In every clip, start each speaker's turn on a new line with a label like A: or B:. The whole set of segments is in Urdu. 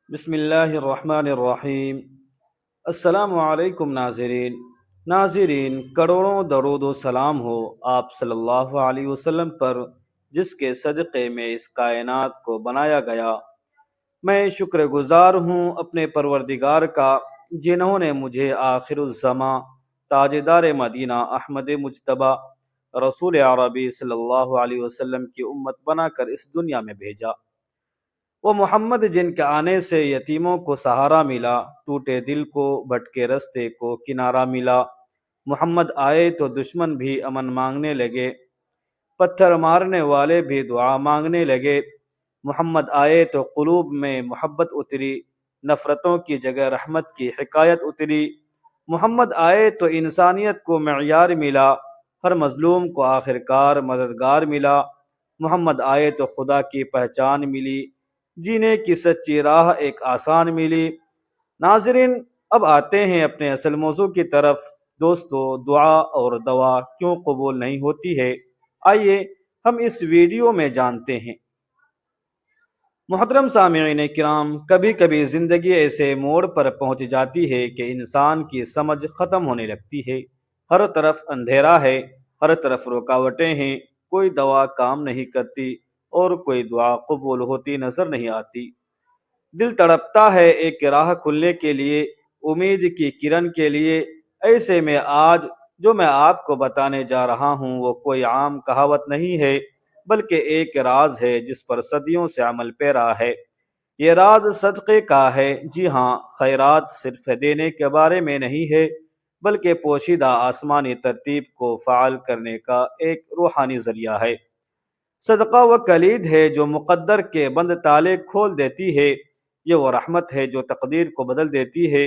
A: بسم اللہ الرحمن الرحیم۔ السلام علیکم ناظرین، کروڑوں درود و سلام ہو آپ صلی اللہ علیہ وسلم پر، جس کے صدقے میں اس کائنات کو بنایا گیا۔ میں شکر گزار ہوں اپنے پروردگار کا، جنہوں نے مجھے آخر الزماں تاجدار مدینہ احمد مجتبی رسول عربی صلی اللہ علیہ وسلم کی امت بنا کر اس دنیا میں بھیجا۔ وہ محمد جن کے آنے سے یتیموں کو سہارا ملا، ٹوٹے دل کو بھٹکے رستے کو کنارہ ملا۔ محمد آئے تو دشمن بھی امن مانگنے لگے، پتھر مارنے والے بھی دعا مانگنے لگے۔ محمد آئے تو قلوب میں محبت اتری، نفرتوں کی جگہ رحمت کی حکایت اتری۔ محمد آئے تو انسانیت کو معیار ملا، ہر مظلوم کو آخرکار مددگار ملا۔ محمد آئے تو خدا کی پہچان ملی، جینے کی سچی راہ ایک آسان ملی۔ ناظرین، اب آتے ہیں اپنے اصل موضوع کی طرف۔ دوستو، دعا اور دوا کیوں قبول نہیں ہوتی ہے؟ آئیے ہم اس ویڈیو میں جانتے ہیں۔ محترم سامعین کرام، کبھی کبھی زندگی ایسے موڑ پر پہنچ جاتی ہے کہ انسان کی سمجھ ختم ہونے لگتی ہے۔ ہر طرف اندھیرا ہے، ہر طرف رکاوٹیں ہیں، کوئی دوا کام نہیں کرتی اور کوئی دعا قبول ہوتی نظر نہیں آتی۔ دل تڑپتا ہے ایک راہ کھلنے کے لیے، امید کی کرن کے لیے۔ ایسے میں آج جو میں آپ کو بتانے جا رہا ہوں وہ کوئی عام کہاوت نہیں ہے، بلکہ ایک راز ہے جس پر صدیوں سے عمل پیرا ہے۔ یہ راز صدقے کا ہے۔ جی ہاں، خیرات صرف دینے کے بارے میں نہیں ہے، بلکہ پوشیدہ آسمانی ترتیب کو فعال کرنے کا ایک روحانی ذریعہ ہے۔ صدقہ وہ کلید ہے جو مقدر کے بند تالے کھول دیتی ہے۔ یہ وہ رحمت ہے جو تقدیر کو بدل دیتی ہے،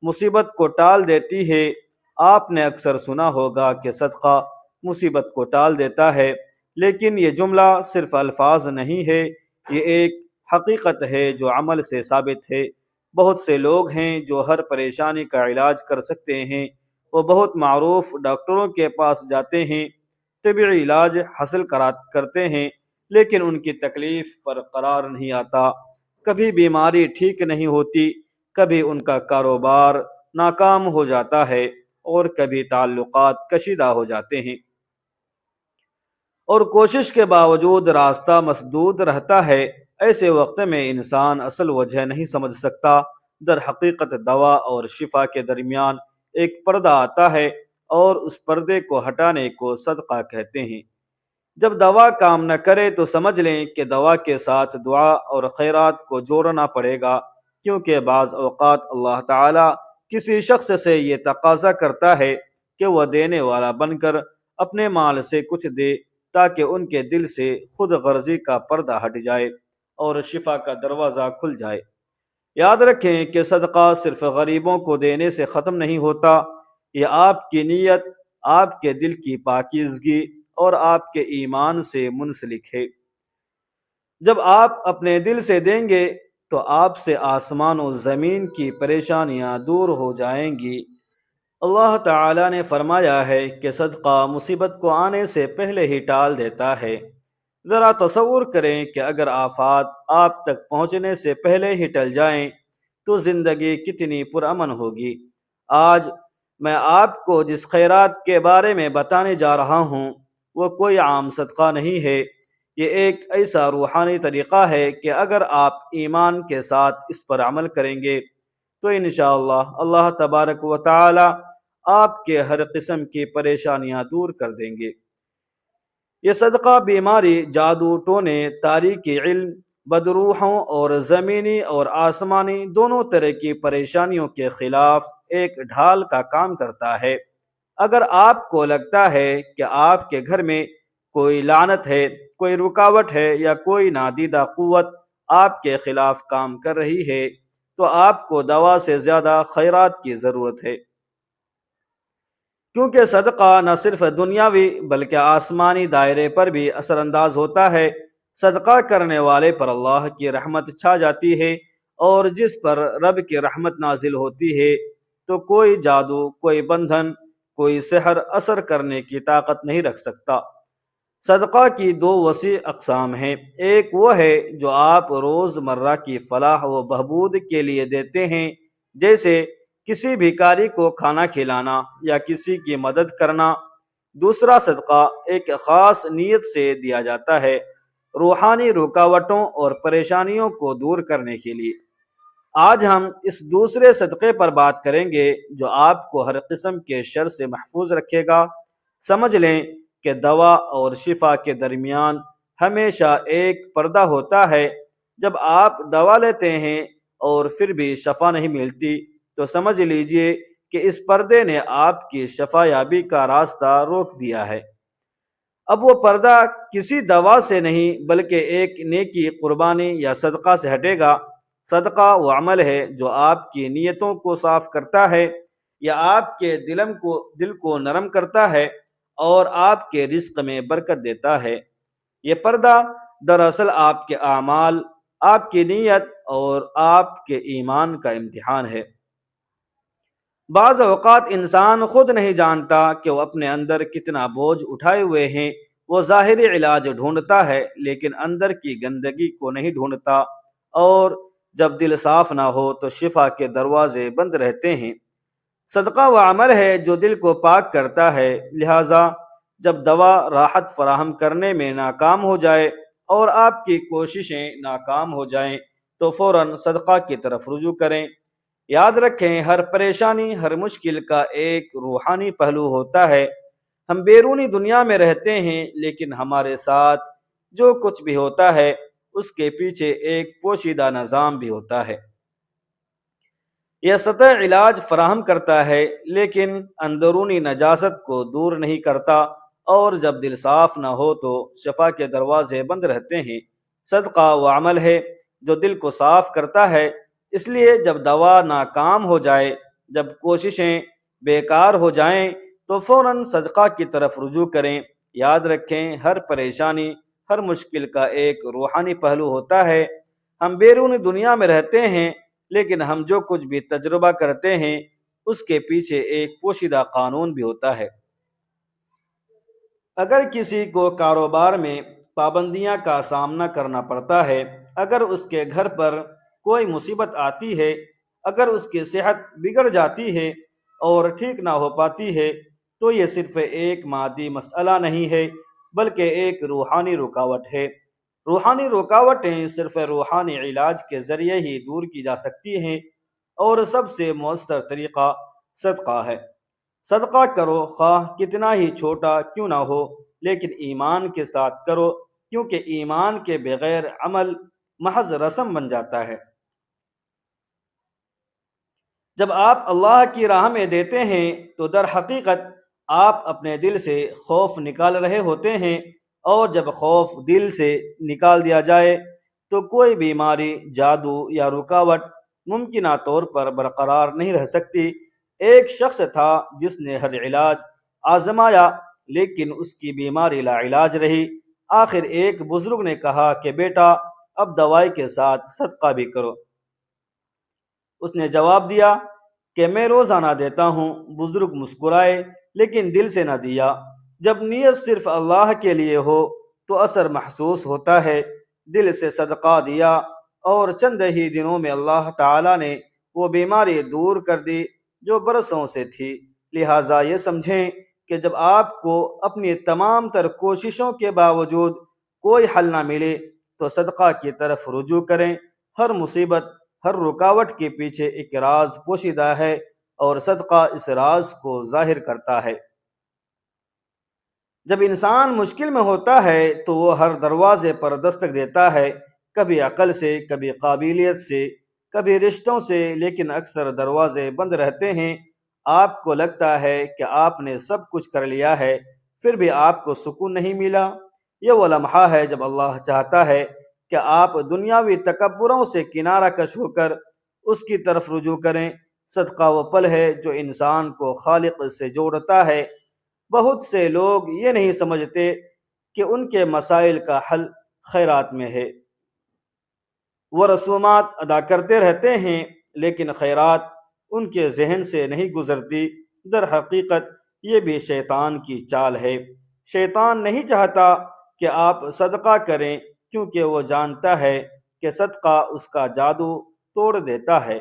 A: مصیبت کو ٹال دیتی ہے۔ آپ نے اکثر سنا ہوگا کہ صدقہ مصیبت کو ٹال دیتا ہے، لیکن یہ جملہ صرف الفاظ نہیں ہے، یہ ایک حقیقت ہے جو عمل سے ثابت ہے۔ بہت سے لوگ ہیں جو ہر پریشانی کا علاج کر سکتے ہیں، وہ بہت معروف ڈاکٹروں کے پاس جاتے ہیں، طبی علاج حاصل کرتے ہیں، لیکن ان کی تکلیف پر قرار نہیں آتا۔ کبھی بیماری ٹھیک نہیں ہوتی، کبھی ان کا کاروبار ناکام ہو جاتا ہے، اور کبھی تعلقات کشیدہ ہو جاتے ہیں، اور کوشش کے باوجود راستہ مسدود رہتا ہے۔ ایسے وقت میں انسان اصل وجہ نہیں سمجھ سکتا۔ در حقیقت دوا اور شفا کے درمیان ایک پردہ آتا ہے، اور اس پردے کو ہٹانے کو صدقہ کہتے ہیں۔ جب دوا کام نہ کرے تو سمجھ لیں کہ دوا کے ساتھ دعا اور خیرات کو جوڑنا پڑے گا، کیونکہ بعض اوقات اللہ تعالی کسی شخص سے یہ تقاضا کرتا ہے کہ وہ دینے والا بن کر اپنے مال سے کچھ دے، تاکہ ان کے دل سے خود غرضی کا پردہ ہٹ جائے اور شفا کا دروازہ کھل جائے۔ یاد رکھیں کہ صدقہ صرف غریبوں کو دینے سے ختم نہیں ہوتا، یہ آپ کی نیت، آپ کے دل کی پاکیزگی اور آپ کے ایمان سے منسلک ہے۔ جب آپ اپنے دل سے دیں گے تو آپ سے آسمان و زمین کی پریشانیاں دور ہو جائیں گی۔ اللہ تعالی نے فرمایا ہے کہ صدقہ مصیبت کو آنے سے پہلے ہی ٹال دیتا ہے۔ ذرا تصور کریں کہ اگر آفات آپ تک پہنچنے سے پہلے ہی ٹل جائیں تو زندگی کتنی پرامن ہوگی۔ آج میں آپ کو جس خیرات کے بارے میں بتانے جا رہا ہوں وہ کوئی عام صدقہ نہیں ہے، یہ ایک ایسا روحانی طریقہ ہے کہ اگر آپ ایمان کے ساتھ اس پر عمل کریں گے تو انشاءاللہ اللہ تبارک و تعالی آپ کے ہر قسم کی پریشانیاں دور کر دیں گے۔ یہ صدقہ بیماری، جادو ٹونے، تاریکی علم، بدروحوں اور زمینی اور آسمانی دونوں طرح کی پریشانیوں کے خلاف ایک ڈھال کا کام کرتا ہے۔ اگر آپ کو لگتا ہے کہ آپ کے گھر میں کوئی لعنت ہے، کوئی رکاوٹ ہے یا کوئی نادیدہ قوت آپ کے خلاف کام کر رہی ہے تو آپ کو دوا سے زیادہ خیرات کی ضرورت ہے، کیونکہ صدقہ نہ صرف دنیاوی بلکہ آسمانی دائرے پر بھی اثر انداز ہوتا ہے۔ صدقہ کرنے والے پر اللہ کی رحمت چھا جاتی ہے، اور جس پر رب کی رحمت نازل ہوتی ہے تو کوئی جادو، کوئی بندھن، کوئی سحر اثر کرنے کی طاقت نہیں رکھ سکتا۔ صدقہ کی دو وسیع اقسام ہیں۔ ایک وہ ہے جو آپ روز مرہ کی فلاح و بہبود کے لیے دیتے ہیں، جیسے کسی بھکاری کو کھانا کھلانا یا کسی کی مدد کرنا۔ دوسرا صدقہ ایک خاص نیت سے دیا جاتا ہے، روحانی رکاوٹوں اور پریشانیوں کو دور کرنے کے لیے۔ آج ہم اس دوسرے صدقے پر بات کریں گے جو آپ کو ہر قسم کے شر سے محفوظ رکھے گا۔ سمجھ لیں کہ دوا اور شفا کے درمیان ہمیشہ ایک پردہ ہوتا ہے۔ جب آپ دوا لیتے ہیں اور پھر بھی شفا نہیں ملتی تو سمجھ لیجئے کہ اس پردے نے آپ کی شفا یابی کا راستہ روک دیا ہے۔ اب وہ پردہ کسی دوا سے نہیں بلکہ ایک نیکی، قربانی یا صدقہ سے ہٹے گا۔ صدقہ وہ عمل ہے جو آپ کی نیتوں کو صاف کرتا ہے یا آپ کے دل کو نرم کرتا ہے اور آپ کے رزق میں برکت دیتا ہے۔ یہ پردہ دراصل آپ کے اعمال، آپ کی نیت اور آپ کے ایمان کا امتحان ہے۔ بعض اوقات انسان خود نہیں جانتا کہ وہ اپنے اندر کتنا بوجھ اٹھائے ہوئے ہیں۔ وہ ظاہری علاج ڈھونڈتا ہے لیکن اندر کی گندگی کو نہیں ڈھونڈتا، اور جب دل صاف نہ ہو تو شفا کے دروازے بند رہتے ہیں۔ صدقہ وہ عمل ہے جو دل کو پاک کرتا ہے، لہٰذا جب دوا راحت فراہم کرنے میں ناکام ہو جائے اور آپ کی کوششیں ناکام ہو جائیں تو فوراً صدقہ کی طرف رجوع کریں۔ یاد رکھیں، ہر پریشانی، ہر مشکل کا ایک روحانی پہلو ہوتا ہے۔ ہم بیرونی دنیا میں رہتے ہیں لیکن ہمارے ساتھ جو کچھ بھی ہوتا ہے اس کے پیچھے ایک پوشیدہ نظام بھی ہوتا ہے۔ یہ سطح علاج فراہم کرتا ہے لیکن اندرونی نجاست کو دور نہیں کرتا، اور جب دل صاف نہ ہو تو شفا کے دروازے بند رہتے ہیں۔ صدقہ وہ عمل ہے جو دل کو صاف کرتا ہے، اس لیے جب دوا ناکام ہو جائے، جب کوششیں بیکار ہو جائیں تو فوراً صدقہ کی طرف رجوع کریں۔ یاد رکھیں، ہر پریشانی، ہر مشکل کا ایک روحانی پہلو ہوتا ہے۔ ہم بیرونی دنیا میں رہتے ہیں لیکن ہم جو کچھ بھی تجربہ کرتے ہیں اس کے پیچھے ایک پوشیدہ قانون بھی ہوتا ہے۔ اگر کسی کو کاروبار میں پابندیاں کا سامنا کرنا پڑتا ہے، اگر اس کے گھر پر کوئی مصیبت آتی ہے، اگر اس کی صحت بگڑ جاتی ہے اور ٹھیک نہ ہو پاتی ہے، تو یہ صرف ایک مادی مسئلہ نہیں ہے بلکہ ایک روحانی رکاوٹ ہے۔ روحانی رکاوٹیں صرف روحانی علاج کے ذریعے ہی دور کی جا سکتی ہیں، اور سب سے مؤثر طریقہ صدقہ ہے۔ صدقہ کرو، خواہ کتنا ہی چھوٹا کیوں نہ ہو، لیکن ایمان کے ساتھ کرو، کیونکہ ایمان کے بغیر عمل محض رسم بن جاتا ہے۔ جب آپ اللہ کی راہ میں دیتے ہیں تو در حقیقت آپ اپنے دل سے خوف نکال رہے ہوتے ہیں، اور جب خوف دل سے نکال دیا جائے تو کوئی بیماری، جادو یا رکاوٹ ممکنہ طور پر برقرار نہیں رہ سکتی۔ ایک شخص تھا جس نے ہر علاج آزمایا لیکن اس کی بیماری لا علاج رہی۔ آخر ایک بزرگ نے کہا کہ بیٹا، اب دوائی کے ساتھ صدقہ بھی کرو۔ اس نے جواب دیا کہ میں روزانہ دیتا ہوں۔ بزرگ مسکرائے لیکن دل سے نہ دیا۔ جب نیت صرف اللہ کے لیے ہو تو اثر محسوس ہوتا ہے۔ دل سے صدقہ دیا اور چند ہی دنوں میں اللہ تعالی نے وہ بیماری دور کر دی جو برسوں سے تھی۔ لہٰذا یہ سمجھیں کہ جب آپ کو اپنی تمام تر کوششوں کے باوجود کوئی حل نہ ملے تو صدقہ کی طرف رجوع کریں۔ ہر مصیبت، ہر رکاوٹ کے پیچھے ایک راز پوشیدہ ہے، اور صدقہ اس راز کو ظاہر کرتا ہے۔ جب انسان مشکل میں ہوتا ہے تو وہ ہر دروازے پر دستک دیتا ہے، کبھی عقل سے، کبھی قابلیت سے، کبھی رشتوں سے، لیکن اکثر دروازے بند رہتے ہیں۔ آپ کو لگتا ہے کہ آپ نے سب کچھ کر لیا ہے، پھر بھی آپ کو سکون نہیں ملا۔ یہ وہ لمحہ ہے جب اللہ چاہتا ہے کہ آپ دنیاوی تکبروں سے کنارہ کش ہو کر اس کی طرف رجوع کریں۔ صدقہ وہ پل ہے جو انسان کو خالق سے جوڑتا ہے۔ بہت سے لوگ یہ نہیں سمجھتے کہ ان کے مسائل کا حل خیرات میں ہے۔ وہ رسومات ادا کرتے رہتے ہیں لیکن خیرات ان کے ذہن سے نہیں گزرتی۔ در حقیقت یہ بھی شیطان کی چال ہے۔ شیطان نہیں چاہتا کہ آپ صدقہ کریں، کیونکہ وہ جانتا ہے کہ صدقہ اس کا جادو توڑ دیتا ہے۔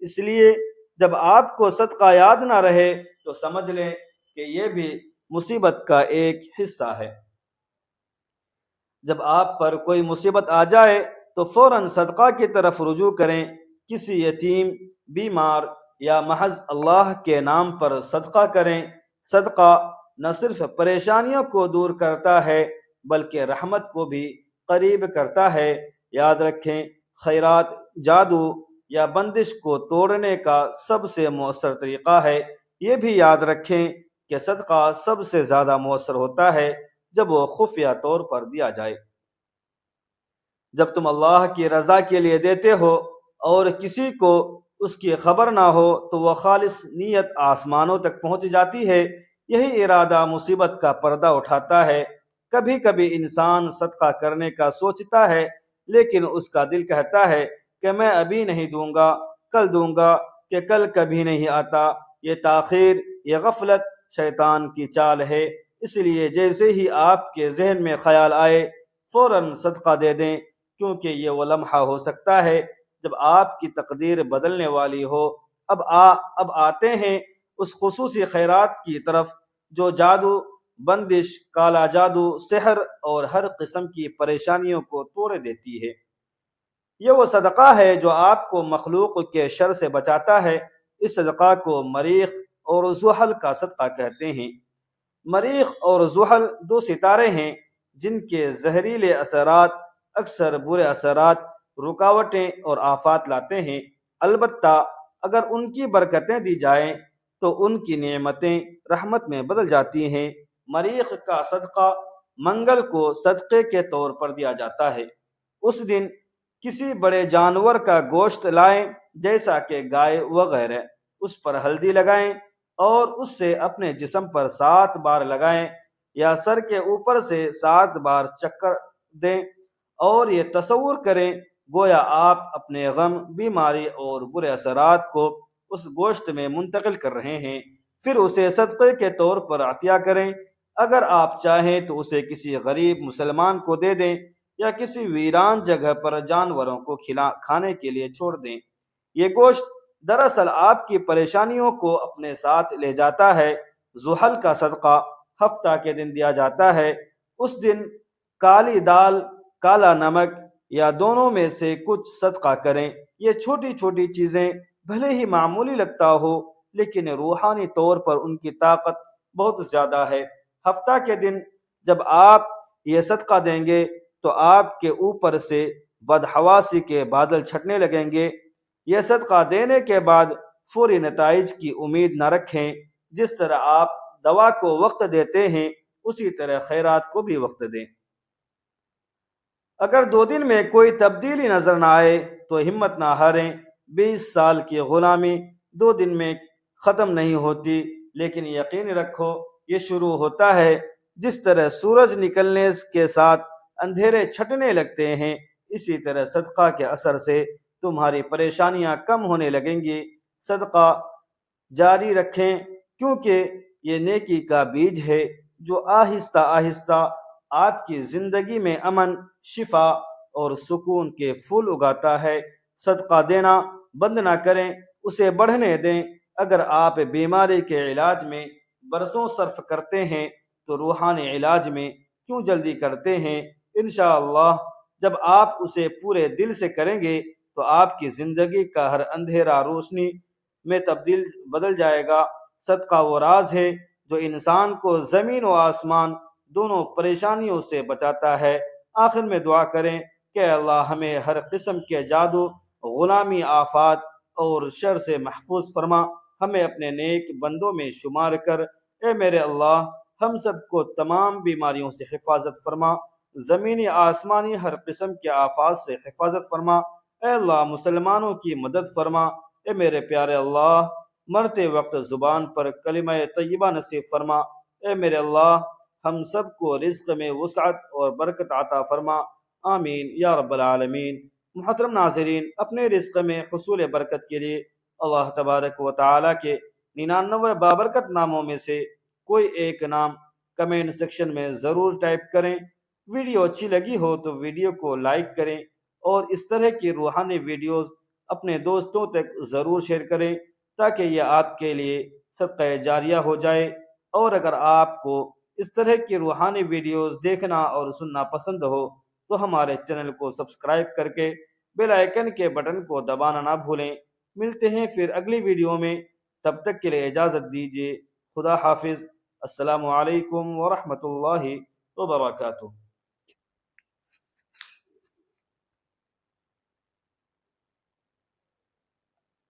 A: اس لیے جب آپ کو صدقہ یاد نہ رہے تو سمجھ لیں کہ یہ بھی مصیبت کا ایک حصہ ہے۔ جب آپ پر کوئی مصیبت آ جائے تو فوراً صدقہ کی طرف رجوع کریں۔ کسی یتیم، بیمار یا محض اللہ کے نام پر صدقہ کریں۔ صدقہ نہ صرف پریشانیوں کو دور کرتا ہے بلکہ رحمت کو بھی قریب کرتا ہے۔ یاد رکھیں، خیرات جادو یا بندش کو توڑنے کا سب سے مؤثر طریقہ ہے۔ یہ بھی یاد رکھیں کہ صدقہ سب سے زیادہ مؤثر ہوتا ہے جب وہ خفیہ طور پر دیا جائے۔ جب تم اللہ کی رضا کے لیے دیتے ہو اور کسی کو اس کی خبر نہ ہو تو وہ خالص نیت آسمانوں تک پہنچ جاتی ہے۔ یہی ارادہ مصیبت کا پردہ اٹھاتا ہے۔ کبھی کبھی انسان صدقہ کرنے کا سوچتا ہے لیکن اس کا دل کہتا ہے کہ میں ابھی نہیں دوں گا، کل دوں گا، کہ کل کبھی نہیں آتا۔ یہ تاخیر، یہ غفلت شیطان کی چال ہے۔ اس لیے جیسے ہی آپ کے ذہن میں خیال آئے فوراً صدقہ دے دیں، کیونکہ یہ وہ لمحہ ہو سکتا ہے جب آپ کی تقدیر بدلنے والی ہو۔ اب آتے ہیں اس خصوصی خیرات کی طرف جو جادو، بندش، کالا جادو، سحر اور ہر قسم کی پریشانیوں کو توڑ دیتی ہے۔ یہ وہ صدقہ ہے جو آپ کو مخلوق کے شر سے بچاتا ہے۔ اس صدقہ کو مریخ اور زحل کا صدقہ کہتے ہیں۔ مریخ اور زحل دو ستارے ہیں جن کے زہریلے اثرات اکثر برے اثرات، رکاوٹیں اور آفات لاتے ہیں۔ البتہ اگر ان کی برکتیں دی جائیں تو ان کی نعمتیں رحمت میں بدل جاتی ہیں۔ مریخ کا صدقہ منگل کو صدقے کے طور پر دیا جاتا ہے۔ اس دن کسی بڑے جانور کا گوشت لائیں جیسا کہ گائے وغیرہ، اس پر ہلدی لگائیں اور اس سے اپنے جسم پر 7 بار لگائیں یا سر کے اوپر سے 7 بار چکر دیں اور یہ تصور کریں گویا آپ اپنے غم، بیماری اور برے اثرات کو اس گوشت میں منتقل کر رہے ہیں۔ پھر اسے صدقے کے طور پر عطیہ کریں۔ اگر آپ چاہیں تو اسے کسی غریب مسلمان کو دے دیں یا کسی ویران جگہ پر جانوروں کو کھانے کے لیے چھوڑ دیں۔ یہ گوشت دراصل آپ کی پریشانیوں کو اپنے ساتھ لے جاتا ہے۔ زحل کا صدقہ ہفتہ کے دن دیا جاتا ہے۔ اس دن کالی دال، کالا نمک یا دونوں میں سے کچھ صدقہ کریں۔ یہ چھوٹی چھوٹی چیزیں بھلے ہی معمولی لگتا ہو لیکن روحانی طور پر ان کی طاقت بہت زیادہ ہے۔ ہفتہ کے دن جب آپ یہ صدقہ دیں گے تو آپ کے اوپر سے بدحواسی کے بادل چھٹنے لگیں گے۔ یہ صدقہ دینے کے بعد فوری نتائج کی امید نہ رکھیں۔ جس طرح آپ دوا کو وقت دیتے ہیں اسی طرح خیرات کو بھی وقت دیں۔ اگر 2 دن میں کوئی تبدیلی نظر نہ آئے تو ہمت نہ ہاریں۔ 20 سال کی غلامی 2 دن میں ختم نہیں ہوتی، لیکن یقین رکھو یہ شروع ہوتا ہے۔ جس طرح سورج نکلنے کے ساتھ اندھیرے چھٹنے لگتے ہیں، اسی طرح صدقہ کے اثر سے تمہاری پریشانیاں کم ہونے لگیں گی۔ صدقہ جاری رکھیں کیونکہ یہ نیکی کا بیج ہے جو آہستہ آہستہ آپ کی زندگی میں امن، شفا اور سکون کے پھول اگاتا ہے۔ صدقہ دینا بند نہ کریں، اسے بڑھنے دیں۔ اگر آپ بیماری کے علاج میں برسوں صرف کرتے ہیں تو روحانی علاج میں کیوں جلدی کرتے ہیں؟ انشاءاللہ جب آپ اسے پورے دل سے کریں گے تو آپ کی زندگی کا ہر اندھیرا روشنی میں بدل جائے گا۔ صدقہ وہ راز ہے جو انسان کو زمین و آسمان دونوں پریشانیوں سے بچاتا ہے۔ آخر میں دعا کریں کہ اللہ ہمیں ہر قسم کے جادو، غلامی، آفات اور شر سے محفوظ فرما، ہمیں اپنے نیک بندوں میں شمار کر۔ اے میرے اللہ، ہم سب کو تمام بیماریوں سے حفاظت فرما، زمینی آسمانی ہر قسم کے آفات سے حفاظت فرما۔ اے اللہ، مسلمانوں کی مدد فرما۔ اے میرے پیارے اللہ، مرتے وقت زبان پر کلمہ طیبہ نصیب فرما۔ اے میرے اللہ، ہم سب کو رزق میں وسعت اور برکت عطا فرما، آمین یا رب العالمین۔ محترم ناظرین، اپنے رزق میں حصول برکت کے لیے اللہ تبارک و تعالیٰ کے 99 بابرکت ناموں میں سے کوئی ایک نام کمنٹ سیکشن میں ضرور ٹائپ کریں۔ ویڈیو اچھی لگی ہو تو ویڈیو کو لائک کریں اور اس طرح کی روحانی ویڈیوز اپنے دوستوں تک ضرور شیئر کریں تاکہ یہ آپ کے لیے صدقہ جاریہ ہو جائے۔ اور اگر آپ کو اس طرح کی روحانی ویڈیوز دیکھنا اور سننا پسند ہو تو ہمارے چینل کو سبسکرائب کر کے بیل آئیکن کے بٹن کو دبانا نہ بھولیں۔ ملتے ہیں پھر اگلی ویڈیو میں، تب تک کے لیے اجازت دیجیے۔ خدا حافظ۔ السلام علیکم ورحمۃ اللہ وبرکاتہ۔